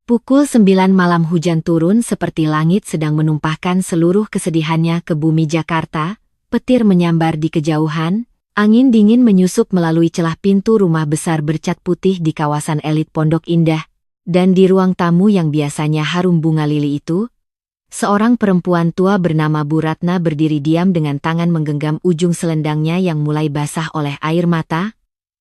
Pukul 9 malam hujan turun seperti langit sedang menumpahkan seluruh kesedihannya ke bumi Jakarta, petir menyambar di kejauhan, angin dingin menyusup melalui celah pintu rumah besar bercat putih di kawasan elit Pondok Indah, dan di ruang tamu yang biasanya harum bunga lili itu, seorang perempuan tua bernama Bu Ratna berdiri diam dengan tangan menggenggam ujung selendangnya yang mulai basah oleh air mata,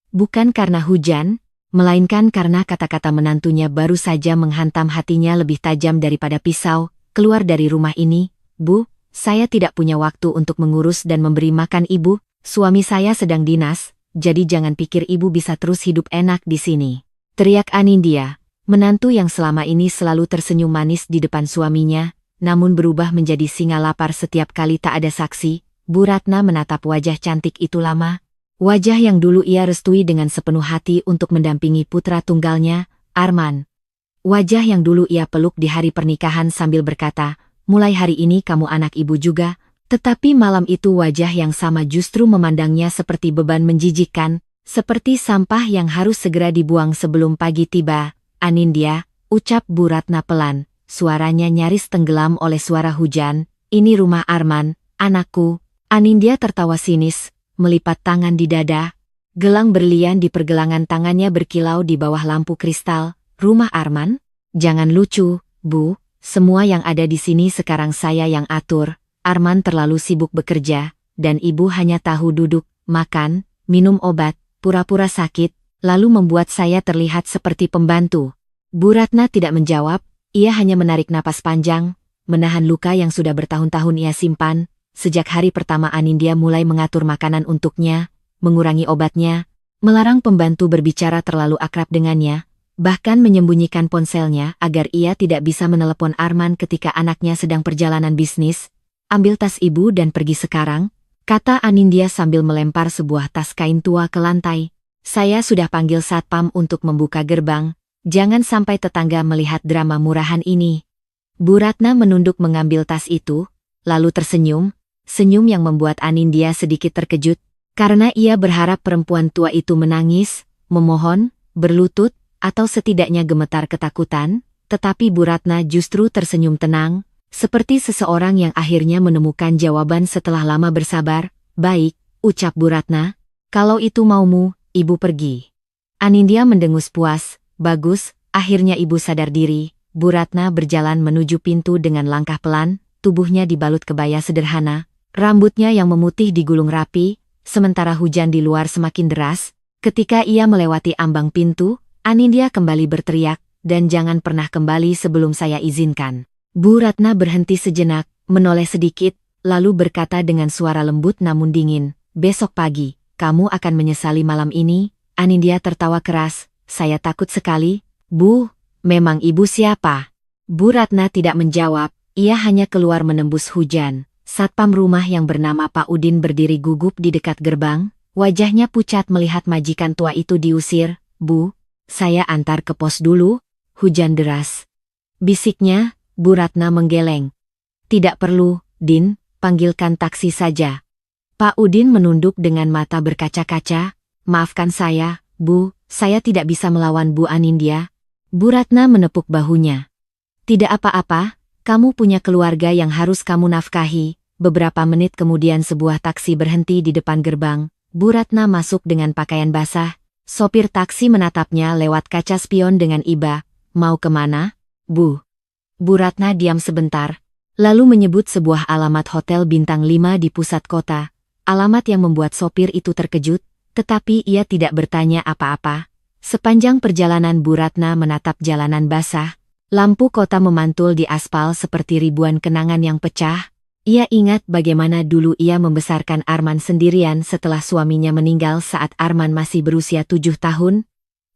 bukan karena hujan, melainkan karena kata-kata menantunya baru saja menghantam hatinya lebih tajam daripada pisau. Keluar dari rumah ini, Bu, saya tidak punya waktu untuk mengurus dan memberi makan Ibu, suami saya sedang dinas, jadi jangan pikir Ibu bisa terus hidup enak di sini. Teriak Anindya, menantu yang selama ini selalu tersenyum manis di depan suaminya, namun berubah menjadi singa lapar setiap kali tak ada saksi. Bu Ratna menatap wajah cantik itu lama. Wajah yang dulu ia restui dengan sepenuh hati untuk mendampingi putra tunggalnya, Arman. Wajah yang dulu ia peluk di hari pernikahan sambil berkata, mulai hari ini kamu anak ibu juga. Tetapi malam itu wajah yang sama justru memandangnya seperti beban menjijikkan, seperti sampah yang harus segera dibuang sebelum pagi tiba. Anindya, ucap Bu Ratna pelan, suaranya nyaris tenggelam oleh suara hujan, ini rumah Arman, anakku. Anindya tertawa sinis, melipat tangan di dada, gelang berlian di pergelangan tangannya berkilau di bawah lampu kristal. Rumah Arman? Jangan lucu, Bu, semua yang ada di sini sekarang saya yang atur. Arman terlalu sibuk bekerja, dan Ibu hanya tahu duduk, makan, minum obat, pura-pura sakit, lalu membuat saya terlihat seperti pembantu. Bu Ratna tidak menjawab, ia hanya menarik napas panjang, menahan luka yang sudah bertahun-tahun ia simpan. Sejak hari pertama Anindya mulai mengatur makanan untuknya, mengurangi obatnya, melarang pembantu berbicara terlalu akrab dengannya, bahkan menyembunyikan ponselnya agar ia tidak bisa menelepon Arman ketika anaknya sedang perjalanan bisnis. Ambil tas Ibu dan pergi sekarang, kata Anindya sambil melempar sebuah tas kain tua ke lantai. Saya sudah panggil satpam untuk membuka gerbang, jangan sampai tetangga melihat drama murahan ini. Bu Ratna menunduk mengambil tas itu, lalu tersenyum. Senyum yang membuat Anindya sedikit terkejut, karena ia berharap perempuan tua itu menangis, memohon, berlutut, atau setidaknya gemetar ketakutan, tetapi Bu Ratna justru tersenyum tenang, seperti seseorang yang akhirnya menemukan jawaban setelah lama bersabar. Baik, ucap Bu Ratna, kalau itu maumu, Ibu pergi. Anindya mendengus puas, bagus, akhirnya Ibu sadar diri. Bu Ratna berjalan menuju pintu dengan langkah pelan, tubuhnya dibalut kebaya sederhana. Rambutnya yang memutih digulung rapi, sementara hujan di luar semakin deras. Ketika ia melewati ambang pintu, Anindya kembali berteriak, dan jangan pernah kembali sebelum saya izinkan. Bu Ratna berhenti sejenak, menoleh sedikit, lalu berkata dengan suara lembut namun dingin, besok pagi, kamu akan menyesali malam ini. Anindya tertawa keras, saya takut sekali. Bu, memang Ibu siapa? Bu Ratna tidak menjawab, ia hanya keluar menembus hujan. Satpam rumah yang bernama Pak Udin berdiri gugup di dekat gerbang, wajahnya pucat melihat majikan tua itu diusir. Bu, saya antar ke pos dulu, hujan deras. Bisiknya, Bu Ratna menggeleng. Tidak perlu, Din, panggilkan taksi saja. Pak Udin menunduk dengan mata berkaca-kaca, maafkan saya, Bu, saya tidak bisa melawan Bu Anindya. Bu Ratna menepuk bahunya. Tidak apa-apa. Kamu punya keluarga yang harus kamu nafkahi. Beberapa menit kemudian sebuah taksi berhenti di depan gerbang. Bu Ratna masuk dengan pakaian basah. Sopir taksi menatapnya lewat kaca spion dengan iba. Mau kemana, Bu? Bu Ratna diam sebentar, lalu menyebut sebuah alamat hotel bintang 5 di pusat kota. Alamat yang membuat sopir itu terkejut, tetapi ia tidak bertanya apa-apa. Sepanjang perjalanan Bu Ratna menatap jalanan basah. Lampu kota memantul di aspal seperti ribuan kenangan yang pecah. Ia ingat bagaimana dulu ia membesarkan Arman sendirian setelah suaminya meninggal saat Arman masih berusia 7 tahun.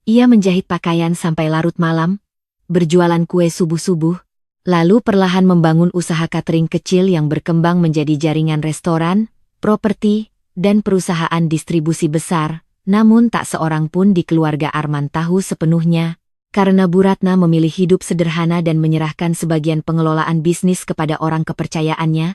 Ia menjahit pakaian sampai larut malam, berjualan kue subuh-subuh, lalu perlahan membangun usaha catering kecil yang berkembang menjadi jaringan restoran, properti, dan perusahaan distribusi besar. Namun tak seorang pun di keluarga Arman tahu sepenuhnya. Karena Bu Ratna memilih hidup sederhana dan menyerahkan sebagian pengelolaan bisnis kepada orang kepercayaannya,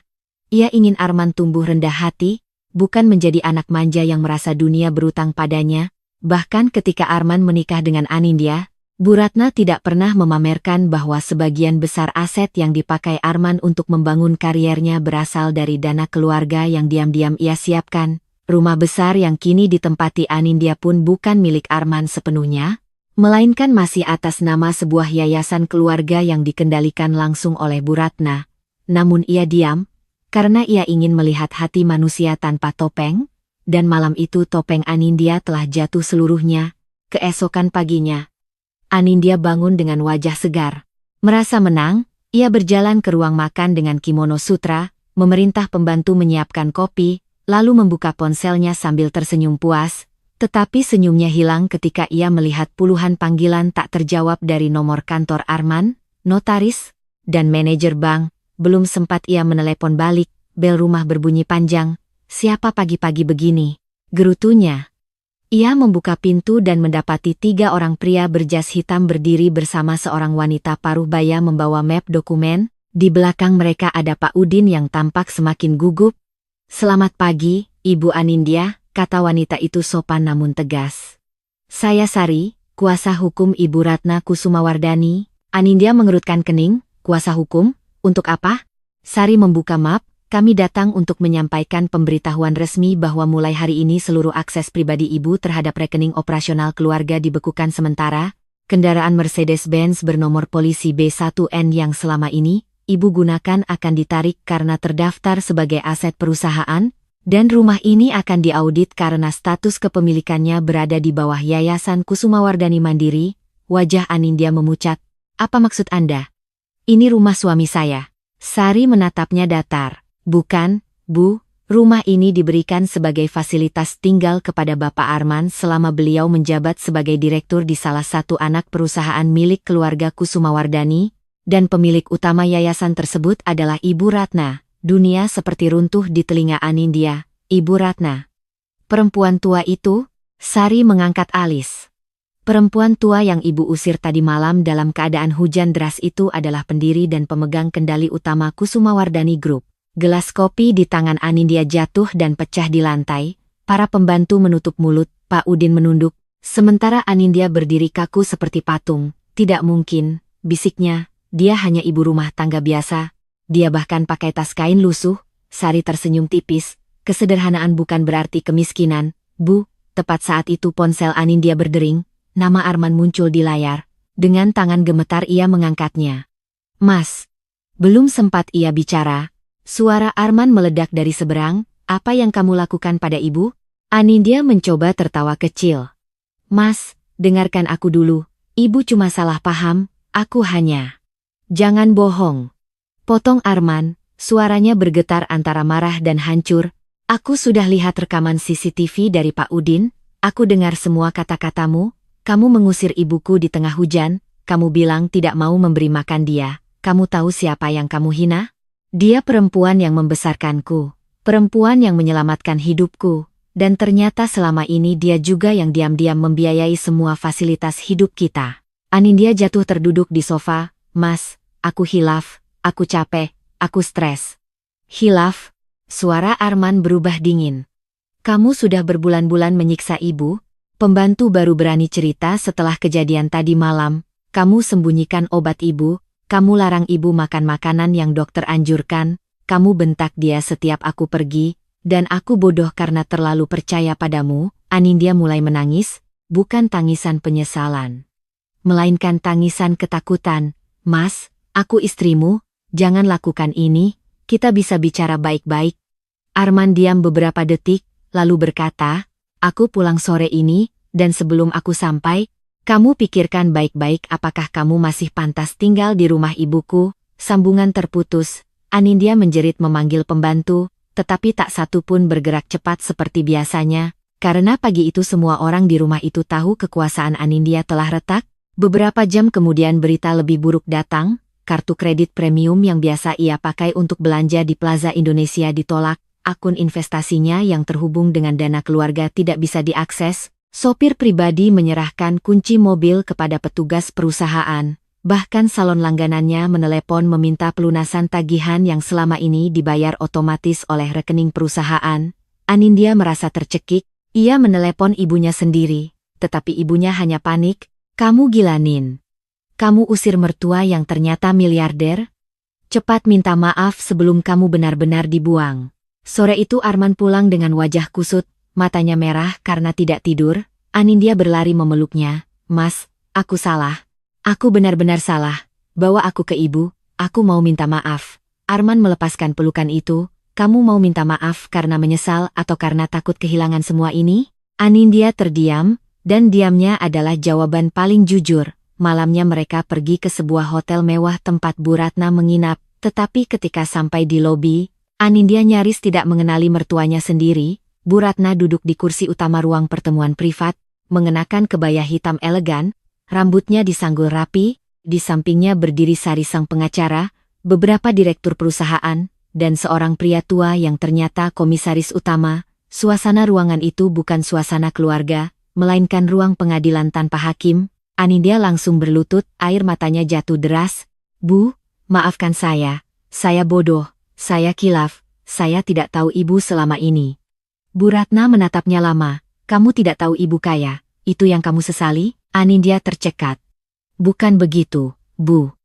ia ingin Arman tumbuh rendah hati, bukan menjadi anak manja yang merasa dunia berutang padanya. Bahkan ketika Arman menikah dengan Anindya, Bu Ratna tidak pernah memamerkan bahwa sebagian besar aset yang dipakai Arman untuk membangun kariernya berasal dari dana keluarga yang diam-diam ia siapkan. Rumah besar yang kini ditempati Anindya pun bukan milik Arman sepenuhnya, melainkan masih atas nama sebuah yayasan keluarga yang dikendalikan langsung oleh Bu Ratna. Namun ia diam, karena ia ingin melihat hati manusia tanpa topeng, dan malam itu topeng Anindya telah jatuh seluruhnya. Keesokan paginya, Anindya bangun dengan wajah segar. Merasa menang, ia berjalan ke ruang makan dengan kimono sutra, memerintah pembantu menyiapkan kopi, lalu membuka ponselnya sambil tersenyum puas, tetapi senyumnya hilang ketika ia melihat puluhan panggilan tak terjawab dari nomor kantor Arman, notaris, dan manajer bank. Belum sempat ia menelepon balik, bel rumah berbunyi panjang. "Siapa pagi-pagi begini?" gerutunya. Ia membuka pintu dan mendapati 3 orang pria berjas hitam berdiri bersama seorang wanita paruh baya membawa map dokumen. Di belakang mereka ada Pak Udin yang tampak semakin gugup. "Selamat pagi, Ibu Anindya," kata wanita itu sopan namun tegas. "Saya Sari, kuasa hukum Ibu Ratna Kusumawardhani." Anindya mengerutkan kening. "Kuasa hukum? Untuk apa?" Sari membuka map. "Kami datang untuk menyampaikan pemberitahuan resmi bahwa mulai hari ini seluruh akses pribadi Ibu terhadap rekening operasional keluarga dibekukan sementara. Kendaraan Mercedes-Benz bernomor polisi B1N yang selama ini Ibu gunakan akan ditarik karena terdaftar sebagai aset perusahaan, dan rumah ini akan diaudit karena status kepemilikannya berada di bawah Yayasan Kusumawardhani Mandiri." Wajah Anindya memucat. "Apa maksud Anda?" "Ini rumah suami saya." Sari menatapnya datar. "Bukan, Bu, rumah ini diberikan sebagai fasilitas tinggal kepada Bapak Arman selama beliau menjabat sebagai direktur di salah satu anak perusahaan milik keluarga Kusumawardhani, dan pemilik utama yayasan tersebut adalah Ibu Ratna." Dunia seperti runtuh di telinga Anindya. "Ibu Ratna? Perempuan tua itu?" Sari mengangkat alis. "Perempuan tua yang Ibu usir tadi malam dalam keadaan hujan deras itu adalah pendiri dan pemegang kendali utama Kusumawardhani Group." Gelas kopi di tangan Anindya jatuh dan pecah di lantai. Para pembantu menutup mulut, Pak Udin menunduk, sementara Anindya berdiri kaku seperti patung. "Tidak mungkin," bisiknya, "dia hanya ibu rumah tangga biasa. Dia bahkan pakai tas kain lusuh." Sari tersenyum tipis. "Kesederhanaan bukan berarti kemiskinan, Bu." Tepat saat itu ponsel Anindya berdering, nama Arman muncul di layar. Dengan tangan gemetar ia mengangkatnya. "Mas." Belum sempat ia bicara, suara Arman meledak dari seberang. "Apa yang kamu lakukan pada Ibu?" Anindya mencoba tertawa kecil. "Mas, dengarkan aku dulu. Ibu cuma salah paham, aku hanya..." "Jangan bohong," potong Arman, suaranya bergetar antara marah dan hancur. "Aku sudah lihat rekaman CCTV dari Pak Udin. Aku dengar semua kata-katamu. Kamu mengusir ibuku di tengah hujan. Kamu bilang tidak mau memberi makan dia. Kamu tahu siapa yang kamu hina? Dia perempuan yang membesarkanku, perempuan yang menyelamatkan hidupku, dan ternyata selama ini dia juga yang diam-diam membiayai semua fasilitas hidup kita." Anindya jatuh terduduk di sofa. "Mas, aku hilaf, aku capek, aku stres." "Hilaf?" Suara Arman berubah dingin. "Kamu sudah berbulan-bulan menyiksa Ibu." Pembantu baru berani cerita setelah kejadian tadi malam. "Kamu sembunyikan obat Ibu. Kamu larang Ibu makan makanan yang dokter anjurkan, kamu bentak dia setiap aku pergi, dan aku bodoh karena terlalu percaya padamu." Anindya mulai menangis, bukan tangisan penyesalan, melainkan tangisan ketakutan. "Mas, aku istrimu, jangan lakukan ini, kita bisa bicara baik-baik." Arman diam beberapa detik, lalu berkata, "Aku pulang sore ini, dan sebelum aku sampai, kamu pikirkan baik-baik apakah kamu masih pantas tinggal di rumah ibuku." Sambungan terputus. Anindya menjerit memanggil pembantu, tetapi tak satu pun bergerak cepat seperti biasanya, karena pagi itu semua orang di rumah itu tahu kekuasaan Anindya telah retak. Beberapa jam kemudian berita lebih buruk datang. Kartu kredit premium yang biasa ia pakai untuk belanja di Plaza Indonesia ditolak, akun investasinya yang terhubung dengan dana keluarga tidak bisa diakses. Sopir pribadi menyerahkan kunci mobil kepada petugas perusahaan. Bahkan salon langganannya menelepon meminta pelunasan tagihan yang selama ini dibayar otomatis oleh rekening perusahaan. Anindya merasa tercekik. Ia menelepon ibunya sendiri, tetapi ibunya hanya panik. Kamu gila, Nin. Kamu usir mertua yang ternyata miliarder? Cepat minta maaf sebelum kamu benar-benar dibuang. Sore itu Arman pulang dengan wajah kusut, matanya merah karena tidak tidur. Anindya berlari memeluknya. Mas, aku salah. Aku benar-benar salah. Bawa aku ke ibu, aku mau minta maaf. Arman melepaskan pelukan itu. Kamu mau minta maaf karena menyesal atau karena takut kehilangan semua ini? Anindya terdiam, dan diamnya adalah jawaban paling jujur. Malamnya mereka pergi ke sebuah hotel mewah tempat Bu Ratna menginap, tetapi ketika sampai di lobi, Anindya nyaris tidak mengenali mertuanya sendiri. Bu Ratna duduk di kursi utama ruang pertemuan privat, mengenakan kebaya hitam elegan, rambutnya disanggul rapi, di sampingnya berdiri Sari sang pengacara, beberapa direktur perusahaan, dan seorang pria tua yang ternyata komisaris utama. Suasana ruangan itu bukan suasana keluarga, melainkan ruang pengadilan tanpa hakim. Anindya langsung berlutut, air matanya jatuh deras. Bu, maafkan saya bodoh, saya kilaf, saya tidak tahu ibu selama ini. Bu Ratna menatapnya lama. Kamu tidak tahu ibu kaya, itu yang kamu sesali? Anindya tercekat. Bukan begitu, Bu.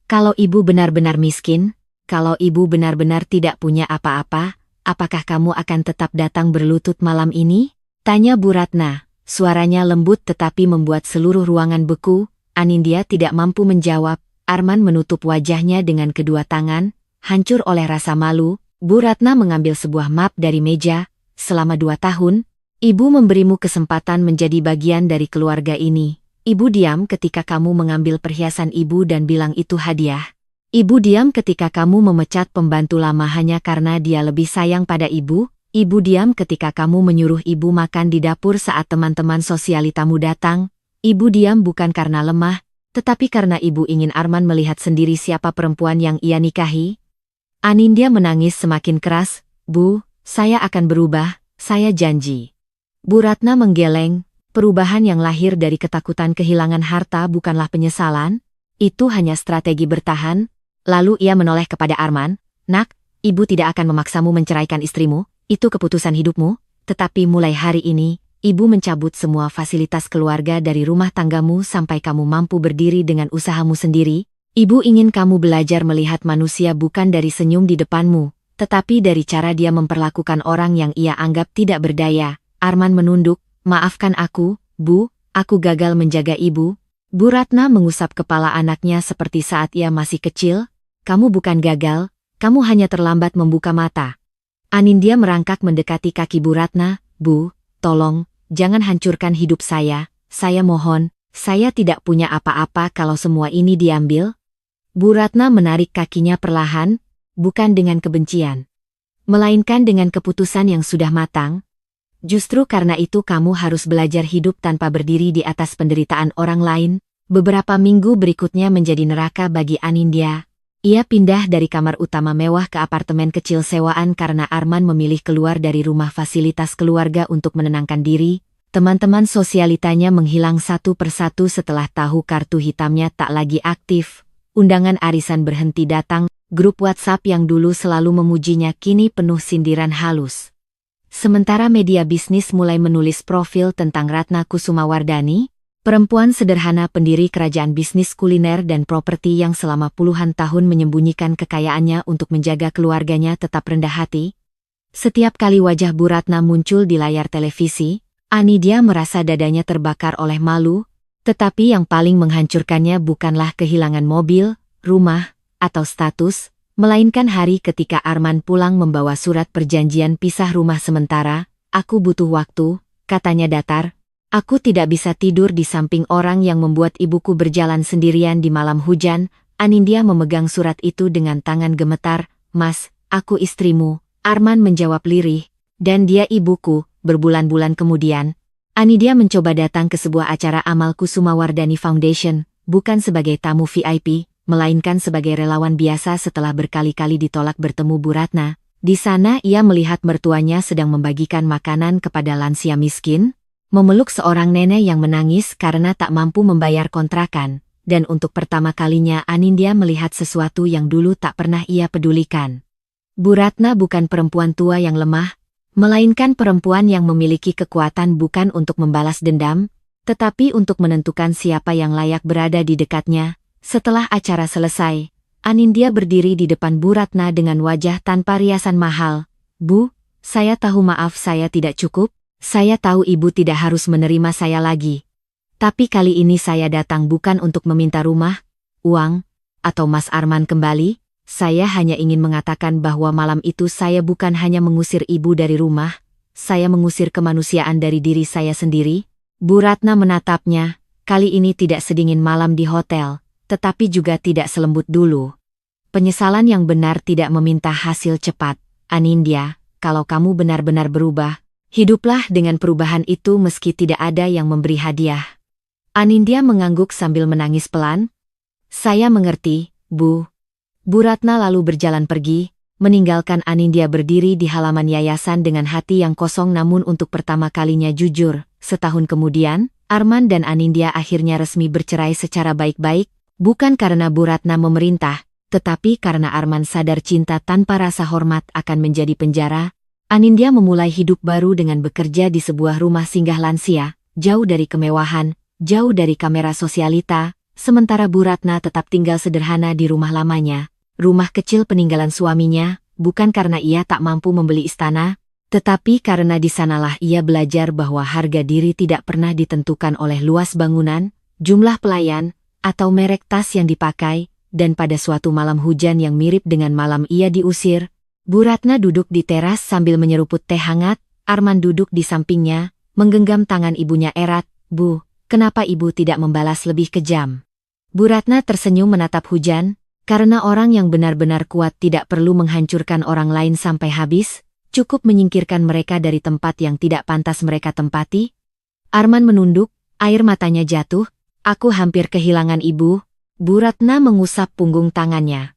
Kalau ibu benar-benar miskin, kalau ibu benar-benar tidak punya apa-apa, apakah kamu akan tetap datang berlutut malam ini? Tanya Bu Ratna. Suaranya lembut tetapi membuat seluruh ruangan beku. Anindya tidak mampu menjawab. Arman menutup wajahnya dengan kedua tangan, hancur oleh rasa malu. Bu Ratna mengambil sebuah map dari meja. Selama 2 tahun, ibu memberimu kesempatan menjadi bagian dari keluarga ini. Ibu diam ketika kamu mengambil perhiasan ibu dan bilang itu hadiah. Ibu diam ketika kamu memecat pembantu lama hanya karena dia lebih sayang pada ibu. Ibu diam ketika kamu menyuruh ibu makan di dapur saat teman-teman sosialitamu datang. Ibu diam bukan karena lemah, tetapi karena ibu ingin Arman melihat sendiri siapa perempuan yang ia nikahi. Anindya menangis semakin keras. Bu, saya akan berubah, saya janji. Bu Ratna menggeleng. Perubahan yang lahir dari ketakutan kehilangan harta bukanlah penyesalan. Itu hanya strategi bertahan. Lalu ia menoleh kepada Arman. Nak, ibu tidak akan memaksamu menceraikan istrimu. Itu keputusan hidupmu, tetapi mulai hari ini, ibu mencabut semua fasilitas keluarga dari rumah tanggamu sampai kamu mampu berdiri dengan usahamu sendiri. Ibu ingin kamu belajar melihat manusia bukan dari senyum di depanmu, tetapi dari cara dia memperlakukan orang yang ia anggap tidak berdaya. Arman menunduk, maafkan aku, Bu, aku gagal menjaga ibu. Bu Ratna mengusap kepala anaknya seperti saat ia masih kecil. Kamu bukan gagal, kamu hanya terlambat membuka mata. Anindya merangkak mendekati kaki Bu Ratna. Bu, tolong, jangan hancurkan hidup saya mohon, saya tidak punya apa-apa kalau semua ini diambil. Bu Ratna menarik kakinya perlahan, bukan dengan kebencian, melainkan dengan keputusan yang sudah matang. Justru karena itu kamu harus belajar hidup tanpa berdiri di atas penderitaan orang lain. Beberapa minggu berikutnya menjadi neraka bagi Anindya. Ia pindah dari kamar utama mewah ke apartemen kecil sewaan karena Arman memilih keluar dari rumah fasilitas keluarga untuk menenangkan diri. Teman-teman sosialitanya menghilang satu persatu setelah tahu kartu hitamnya tak lagi aktif. Undangan arisan berhenti datang, grup WhatsApp yang dulu selalu memujinya kini penuh sindiran halus. Sementara media bisnis mulai menulis profil tentang Ratna Kusumawardhani, perempuan sederhana pendiri kerajaan bisnis kuliner dan properti yang selama puluhan tahun menyembunyikan kekayaannya untuk menjaga keluarganya tetap rendah hati. Setiap kali wajah Bu Ratna muncul di layar televisi, Anindya merasa dadanya terbakar oleh malu, tetapi yang paling menghancurkannya bukanlah kehilangan mobil, rumah, atau status, melainkan hari ketika Arman pulang membawa surat perjanjian pisah rumah sementara. Aku butuh waktu, katanya datar. Aku tidak bisa tidur di samping orang yang membuat ibuku berjalan sendirian di malam hujan. Anindya memegang surat itu dengan tangan gemetar. Mas, aku istrimu, Arman menjawab lirih. Dan dia ibuku. Berbulan-bulan kemudian, Anindya mencoba datang ke sebuah acara amal Kusumawardhani Foundation, bukan sebagai tamu VIP, melainkan sebagai relawan biasa setelah berkali-kali ditolak bertemu Bu Ratna. Di sana ia melihat mertuanya sedang membagikan makanan kepada lansia miskin, memeluk seorang nenek yang menangis karena tak mampu membayar kontrakan, dan untuk pertama kalinya Anindya melihat sesuatu yang dulu tak pernah ia pedulikan. Bu Ratna bukan perempuan tua yang lemah, melainkan perempuan yang memiliki kekuatan bukan untuk membalas dendam, Tetapi untuk menentukan siapa yang layak berada di dekatnya, setelah acara selesai, Anindya berdiri di depan Bu Ratna dengan wajah tanpa riasan mahal. "Bu, saya tahu maaf saya tidak cukup, saya tahu Ibu tidak harus menerima saya lagi. Tapi kali ini saya datang bukan untuk meminta rumah, uang, atau Mas Arman kembali. Saya hanya ingin mengatakan bahwa malam itu saya bukan hanya mengusir Ibu dari rumah, saya mengusir kemanusiaan dari diri saya sendiri." Bu Ratna menatapnya, kali ini tidak sedingin malam di hotel, tetapi juga tidak selembut dulu. "Penyesalan yang benar tidak meminta hasil cepat, Anindya, kalau kamu benar-benar berubah, hiduplah dengan perubahan itu meski tidak ada yang memberi hadiah." Anindya mengangguk sambil menangis pelan. "Saya mengerti, Bu." Bu Ratna lalu berjalan pergi, meninggalkan Anindya berdiri di halaman yayasan dengan hati yang kosong namun untuk pertama kalinya jujur. Setahun kemudian, Arman dan Anindya akhirnya resmi bercerai secara baik-baik, bukan karena Bu Ratna memerintah, tetapi karena Arman sadar cinta tanpa rasa hormat akan menjadi penjara. Anindya memulai hidup baru dengan bekerja di sebuah rumah singgah lansia, jauh dari kemewahan, jauh dari kamera sosialita, sementara Bu Ratna tetap tinggal sederhana di rumah lamanya. Rumah kecil peninggalan suaminya, bukan karena ia tak mampu membeli istana, tetapi karena di sanalah ia belajar bahwa harga diri tidak pernah ditentukan oleh luas bangunan, jumlah pelayan, atau merek tas yang dipakai, dan pada suatu malam hujan yang mirip dengan malam ia diusir, Bu Ratna duduk di teras sambil menyeruput teh hangat, Arman duduk di sampingnya, menggenggam tangan ibunya erat. "Bu, kenapa Ibu tidak membalas lebih kejam?" Bu Ratna tersenyum menatap hujan. "Karena orang yang benar-benar kuat tidak perlu menghancurkan orang lain sampai habis, cukup menyingkirkan mereka dari tempat yang tidak pantas mereka tempati." Arman menunduk, air matanya jatuh. "Aku hampir kehilangan Ibu." Bu Ratna mengusap punggung tangannya.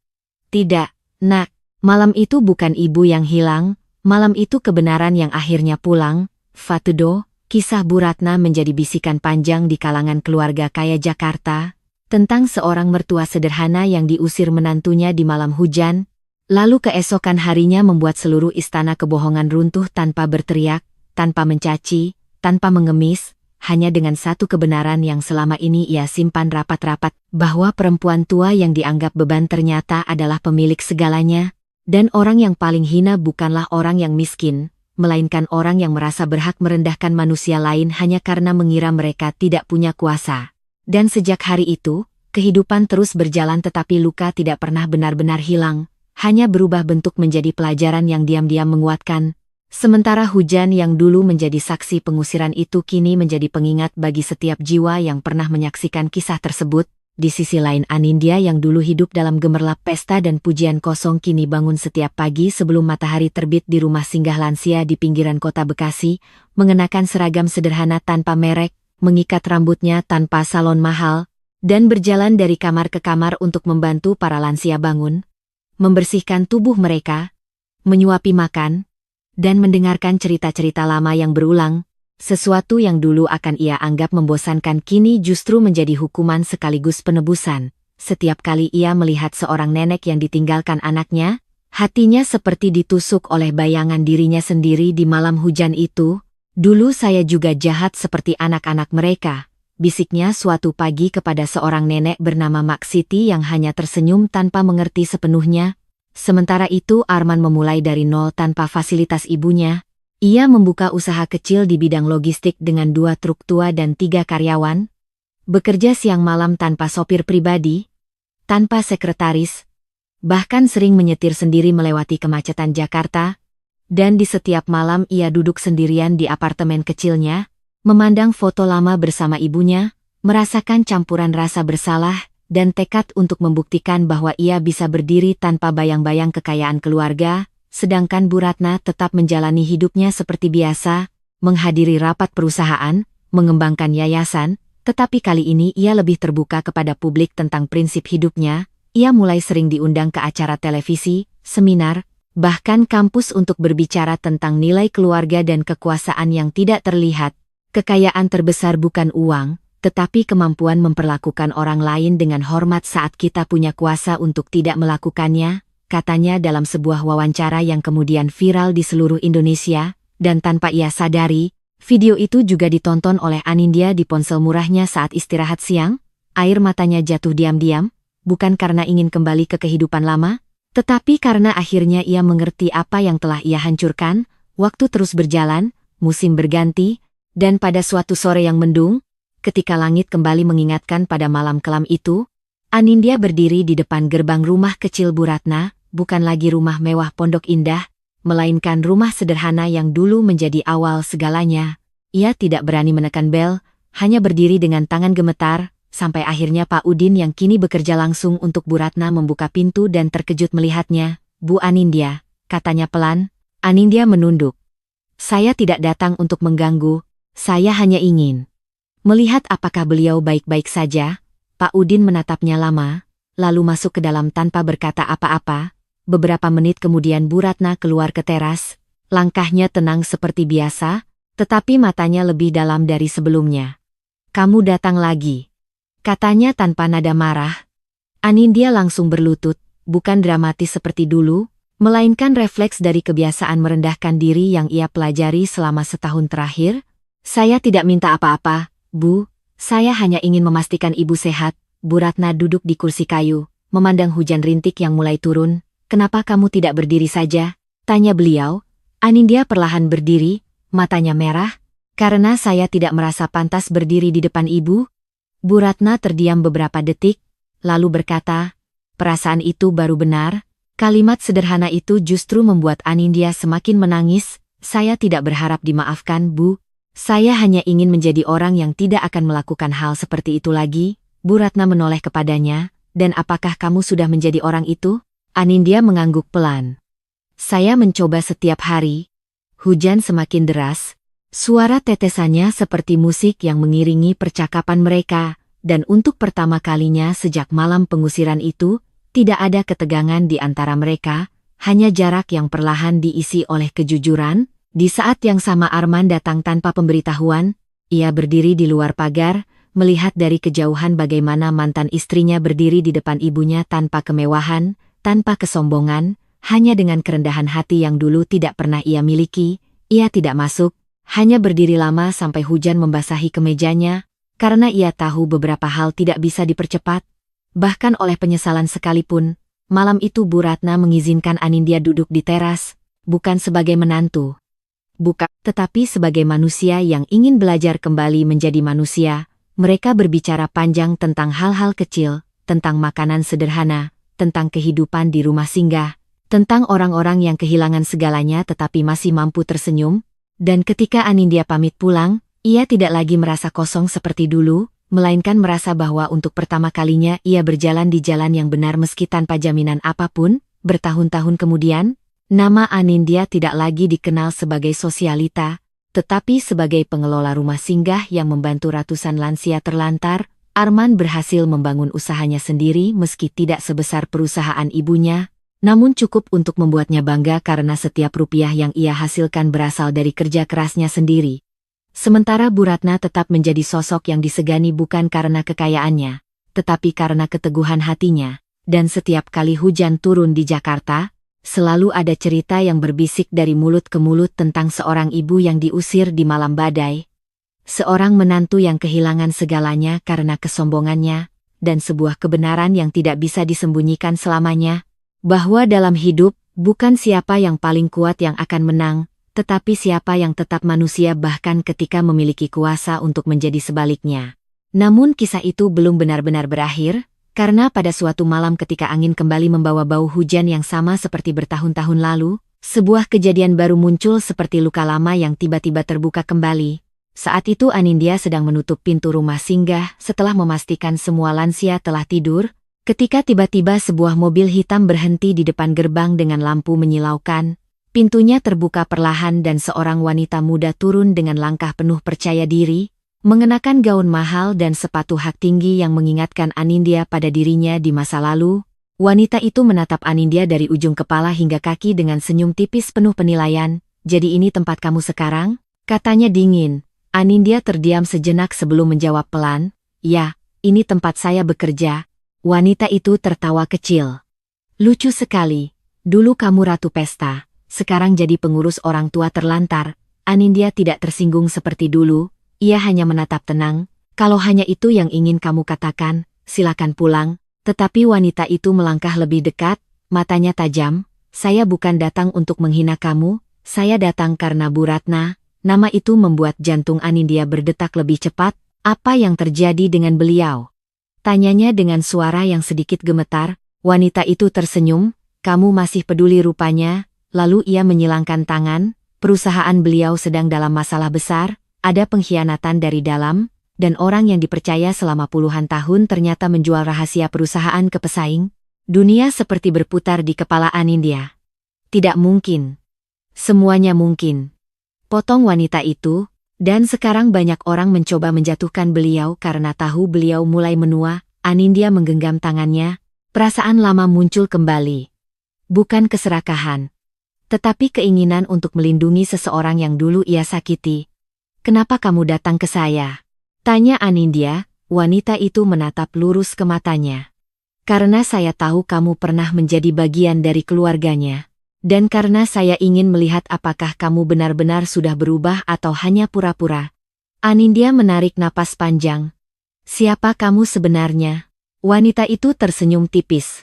"Tidak, Nak, malam itu bukan Ibu yang hilang, malam itu kebenaran yang akhirnya pulang." Fatudo, kisah Bu Ratna menjadi bisikan panjang di kalangan keluarga kaya Jakarta, tentang seorang mertua sederhana yang diusir menantunya di malam hujan, lalu keesokan harinya membuat seluruh istana kebohongan runtuh tanpa berteriak, tanpa mencaci, tanpa mengemis, hanya dengan satu kebenaran yang selama ini ia simpan rapat-rapat, bahwa perempuan tua yang dianggap beban ternyata adalah pemilik segalanya, dan orang yang paling hina bukanlah orang yang miskin, melainkan orang yang merasa berhak merendahkan manusia lain hanya karena mengira mereka tidak punya kuasa. Dan sejak hari itu, kehidupan terus berjalan tetapi luka tidak pernah benar-benar hilang, hanya berubah bentuk menjadi pelajaran yang diam-diam menguatkan. Sementara hujan yang dulu menjadi saksi pengusiran itu kini menjadi pengingat bagi setiap jiwa yang pernah menyaksikan kisah tersebut. Di sisi lain Anindya yang dulu hidup dalam gemerlap pesta dan pujian kosong kini bangun setiap pagi sebelum matahari terbit di rumah singgah lansia di pinggiran kota Bekasi, mengenakan seragam sederhana tanpa merek, mengikat rambutnya tanpa salon mahal, dan berjalan dari kamar ke kamar untuk membantu para lansia bangun, membersihkan tubuh mereka, menyuapi makan, dan mendengarkan cerita-cerita lama yang berulang. Sesuatu yang dulu akan ia anggap membosankan kini justru menjadi hukuman sekaligus penebusan. Setiap kali ia melihat seorang nenek yang ditinggalkan anaknya, hatinya seperti ditusuk oleh bayangan dirinya sendiri di malam hujan itu. "Dulu saya juga jahat seperti anak-anak mereka," bisiknya suatu pagi kepada seorang nenek bernama Maksiti yang hanya tersenyum tanpa mengerti sepenuhnya. Sementara itu Arman memulai dari nol tanpa fasilitas ibunya. Ia membuka usaha kecil di bidang logistik dengan 2 truk tua dan 3 karyawan. Bekerja siang malam tanpa sopir pribadi, tanpa sekretaris, bahkan sering menyetir sendiri melewati kemacetan Jakarta. Dan di setiap malam ia duduk sendirian di apartemen kecilnya, memandang foto lama bersama ibunya, merasakan campuran rasa bersalah, dan tekad untuk membuktikan bahwa ia bisa berdiri tanpa bayang-bayang kekayaan keluarga, sedangkan Bu Ratna tetap menjalani hidupnya seperti biasa, menghadiri rapat perusahaan, mengembangkan yayasan, tetapi kali ini ia lebih terbuka kepada publik tentang prinsip hidupnya. Ia mulai sering diundang ke acara televisi, seminar, bahkan kampus untuk berbicara tentang nilai keluarga dan kekuasaan yang tidak terlihat. Kekayaan terbesar bukan uang, tetapi kemampuan memperlakukan orang lain dengan hormat saat kita punya kuasa untuk tidak melakukannya, katanya dalam sebuah wawancara yang kemudian viral di seluruh Indonesia, dan tanpa ia sadari, Video itu juga ditonton oleh Anindya di ponsel murahnya saat istirahat siang. Air matanya jatuh diam-diam, bukan karena ingin kembali ke kehidupan lama, tetapi karena akhirnya ia mengerti apa yang telah ia hancurkan. Waktu terus berjalan, musim berganti, dan pada suatu sore yang mendung, ketika langit kembali mengingatkan pada malam kelam itu, Anindya berdiri di depan gerbang rumah kecil Bu Ratna, bukan lagi rumah mewah pondok indah, melainkan rumah sederhana yang dulu menjadi awal segalanya. Ia tidak berani menekan bel, hanya berdiri dengan tangan gemetar, sampai akhirnya Pak Udin yang kini bekerja langsung untuk Bu Ratna membuka pintu dan terkejut melihatnya. "Bu Anindya," katanya pelan. Anindya menunduk. "Saya tidak datang untuk mengganggu, saya hanya ingin melihat apakah beliau baik-baik saja." Pak Udin menatapnya lama, lalu masuk ke dalam tanpa berkata apa-apa. Beberapa menit kemudian Bu Ratna keluar ke teras, langkahnya tenang seperti biasa, tetapi matanya lebih dalam dari sebelumnya. "Kamu datang lagi," katanya tanpa nada marah. Anindya langsung berlutut, bukan dramatis seperti dulu, melainkan refleks dari kebiasaan merendahkan diri yang ia pelajari selama setahun terakhir. "Saya tidak minta apa-apa, Bu. Saya hanya ingin memastikan Ibu sehat." Bu Ratna duduk di kursi kayu, memandang hujan rintik yang mulai turun. "Kenapa kamu tidak berdiri saja?" tanya beliau. Anindya perlahan berdiri, matanya merah. "Karena saya tidak merasa pantas berdiri di depan Ibu." Bu Ratna terdiam beberapa detik, lalu berkata, "Perasaan itu baru benar." Kalimat sederhana itu justru membuat Anindya semakin menangis. "Saya tidak berharap dimaafkan, Bu. Saya hanya ingin menjadi orang yang tidak akan melakukan hal seperti itu lagi." Bu Ratna menoleh kepadanya, "Dan apakah kamu sudah menjadi orang itu?" Anindya mengangguk pelan. "Saya mencoba setiap hari." Hujan semakin deras, suara tetesannya seperti musik yang mengiringi percakapan mereka, dan untuk pertama kalinya sejak malam pengusiran itu, tidak ada ketegangan di antara mereka, hanya jarak yang perlahan diisi oleh kejujuran. Di saat yang sama Arman datang tanpa pemberitahuan. Ia berdiri di luar pagar, melihat dari kejauhan bagaimana mantan istrinya berdiri di depan ibunya tanpa kemewahan, tanpa kesombongan, hanya dengan kerendahan hati yang dulu tidak pernah ia miliki. Ia tidak masuk, hanya berdiri lama sampai hujan membasahi kemejanya, karena ia tahu beberapa hal tidak bisa dipercepat. Bahkan oleh penyesalan sekalipun, malam itu Bu Ratna mengizinkan Anindya duduk di teras, bukan sebagai menantu, bukan, tetapi sebagai manusia yang ingin belajar kembali menjadi manusia. Mereka berbicara panjang tentang hal-hal kecil, tentang makanan sederhana, tentang kehidupan di rumah singgah, tentang orang-orang yang kehilangan segalanya tetapi masih mampu tersenyum. Dan ketika Anindya pamit pulang, ia tidak lagi merasa kosong seperti dulu, melainkan merasa bahwa untuk pertama kalinya ia berjalan di jalan yang benar meski tanpa jaminan apapun. Bertahun-tahun kemudian, nama Anindya tidak lagi dikenal sebagai sosialita, tetapi sebagai pengelola rumah singgah yang membantu ratusan lansia terlantar. Arman berhasil membangun usahanya sendiri meski tidak sebesar perusahaan ibunya, namun cukup untuk membuatnya bangga karena setiap rupiah yang ia hasilkan berasal dari kerja kerasnya sendiri. Sementara Bu Ratna tetap menjadi sosok yang disegani bukan karena kekayaannya, tetapi karena keteguhan hatinya. Dan setiap kali hujan turun di Jakarta, selalu ada cerita yang berbisik dari mulut ke mulut tentang seorang ibu yang diusir di malam badai, seorang menantu yang kehilangan segalanya karena kesombongannya, dan sebuah kebenaran yang tidak bisa disembunyikan selamanya, bahwa dalam hidup, bukan siapa yang paling kuat yang akan menang, tetapi siapa yang tetap manusia bahkan ketika memiliki kuasa untuk menjadi sebaliknya. Namun kisah itu belum benar-benar berakhir, karena pada suatu malam ketika angin kembali membawa bau hujan yang sama seperti bertahun-tahun lalu, sebuah kejadian baru muncul seperti luka lama yang tiba-tiba terbuka kembali. Saat itu Anindya sedang menutup pintu rumah singgah setelah memastikan semua lansia telah tidur, ketika tiba-tiba sebuah mobil hitam berhenti di depan gerbang dengan lampu menyilaukan. Pintunya terbuka perlahan dan seorang wanita muda turun dengan langkah penuh percaya diri, mengenakan gaun mahal dan sepatu hak tinggi yang mengingatkan Anindya pada dirinya di masa lalu. Wanita itu menatap Anindya dari ujung kepala hingga kaki dengan senyum tipis penuh penilaian. "Jadi ini tempat kamu sekarang?" katanya dingin. Anindya terdiam sejenak sebelum menjawab pelan, "Ya, ini tempat saya bekerja." Wanita itu tertawa kecil. "Lucu sekali. Dulu kamu ratu pesta, sekarang jadi pengurus orang tua terlantar. Anindya tidak tersinggung seperti dulu, ia hanya menatap tenang. Kalau hanya itu yang ingin kamu katakan, silakan pulang. Tetapi wanita itu melangkah lebih dekat, matanya tajam. Saya bukan datang untuk menghina kamu, saya datang karena Bu Ratna. Nama itu membuat jantung Anindya berdetak lebih cepat. Apa yang terjadi dengan beliau? Tanyanya dengan suara yang sedikit gemetar. Wanita itu tersenyum, kamu masih peduli rupanya. Lalu ia menyilangkan tangan. Perusahaan beliau sedang dalam masalah besar, ada pengkhianatan dari dalam, dan orang yang dipercaya selama puluhan tahun ternyata menjual rahasia perusahaan ke pesaing. Dunia seperti berputar di kepala Anindya. Tidak mungkin. Semuanya mungkin. Potong wanita itu, dan sekarang banyak orang mencoba menjatuhkan beliau karena tahu beliau mulai menua. Anindya menggenggam tangannya, perasaan lama muncul kembali. Bukan keserakahan, tetapi keinginan untuk melindungi seseorang yang dulu ia sakiti. Kenapa kamu datang ke saya? Tanya Anindya, wanita itu menatap lurus ke matanya. Karena saya tahu kamu pernah menjadi bagian dari keluarganya. Dan karena saya ingin melihat apakah kamu benar-benar sudah berubah atau hanya pura-pura. Anindya menarik napas panjang. Siapa kamu sebenarnya? Wanita itu tersenyum tipis.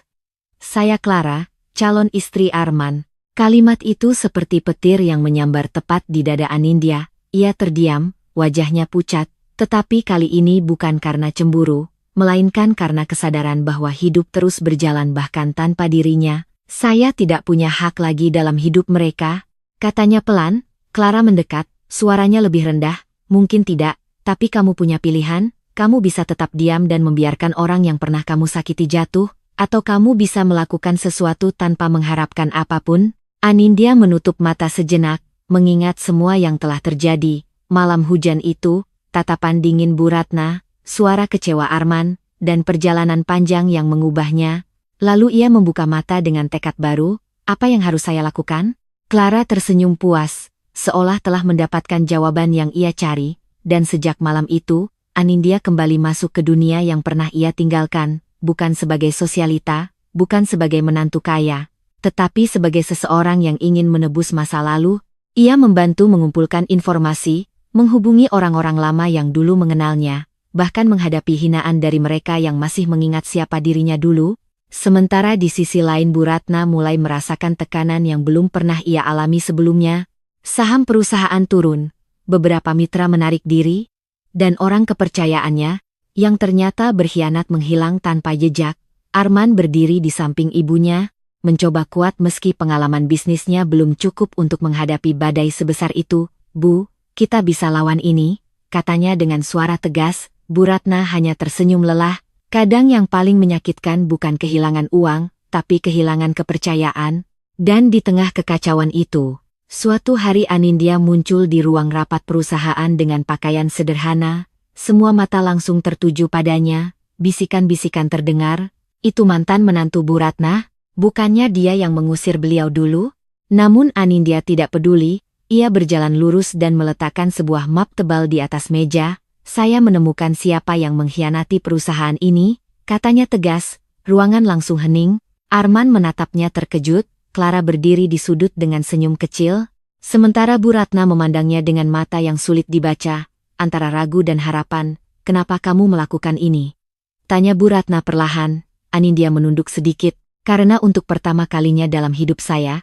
Saya Clara, calon istri Arman. Kalimat itu seperti petir yang menyambar tepat di dada Anindya. Ia terdiam, wajahnya pucat, tetapi kali ini bukan karena cemburu, melainkan karena kesadaran bahwa hidup terus berjalan bahkan tanpa dirinya. Saya tidak punya hak lagi dalam hidup mereka, katanya pelan. Clara mendekat, suaranya lebih rendah. Mungkin tidak, tapi kamu punya pilihan. Kamu bisa tetap diam dan membiarkan orang yang pernah kamu sakiti jatuh, atau kamu bisa melakukan sesuatu tanpa mengharapkan apapun. Anindya menutup mata sejenak, mengingat semua yang telah terjadi. Malam hujan itu, tatapan dingin Bu Ratna, suara kecewa Arman, dan perjalanan panjang yang mengubahnya. Lalu ia membuka mata dengan tekad baru. Apa yang harus saya lakukan? Clara tersenyum puas, seolah telah mendapatkan jawaban yang ia cari, dan sejak malam itu, Anindya kembali masuk ke dunia yang pernah ia tinggalkan, bukan sebagai sosialita, bukan sebagai menantu kaya, tetapi sebagai seseorang yang ingin menebus masa lalu. Ia membantu mengumpulkan informasi, menghubungi orang-orang lama yang dulu mengenalnya, bahkan menghadapi hinaan dari mereka yang masih mengingat siapa dirinya dulu. Sementara di sisi lain Bu Ratna mulai merasakan tekanan yang belum pernah ia alami sebelumnya. Saham perusahaan turun, beberapa mitra menarik diri, dan orang kepercayaannya, yang ternyata berkhianat menghilang tanpa jejak. Arman berdiri di samping ibunya, mencoba kuat meski pengalaman bisnisnya belum cukup untuk menghadapi badai sebesar itu. Bu, kita bisa lawan ini, katanya dengan suara tegas. Bu Ratna hanya tersenyum lelah. Kadang yang paling menyakitkan bukan kehilangan uang, tapi kehilangan kepercayaan. Dan di tengah kekacauan itu, suatu hari Anindya muncul di ruang rapat perusahaan dengan pakaian sederhana. Semua mata langsung tertuju padanya, bisikan-bisikan terdengar. Itu mantan menantu Bu Ratna, bukannya dia yang mengusir beliau dulu? Namun Anindya tidak peduli, ia berjalan lurus dan meletakkan sebuah map tebal di atas meja. Saya menemukan siapa yang mengkhianati perusahaan ini, katanya tegas. Ruangan langsung hening. Arman menatapnya terkejut. Clara berdiri di sudut dengan senyum kecil, sementara Bu Ratna memandangnya dengan mata yang sulit dibaca, antara ragu dan harapan. Kenapa kamu melakukan ini? Tanya Bu Ratna perlahan. Anindya menunduk sedikit. Karena untuk pertama kalinya dalam hidup saya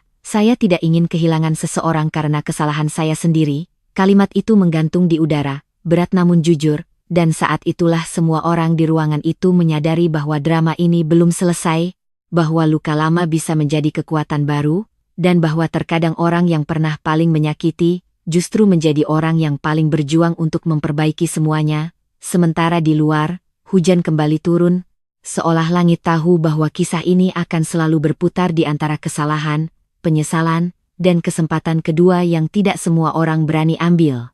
tidak ingin kehilangan seseorang karena kesalahan saya sendiri. Kalimat itu menggantung di udara, berat namun jujur, dan saat itulah semua orang di ruangan itu menyadari bahwa drama ini belum selesai, bahwa luka lama bisa menjadi kekuatan baru, dan bahwa terkadang orang yang pernah paling menyakiti, justru menjadi orang yang paling berjuang untuk memperbaiki semuanya. Sementara di luar, hujan kembali turun, seolah langit tahu bahwa kisah ini akan selalu berputar di antara kesalahan, penyesalan, dan kesempatan kedua yang tidak semua orang berani ambil.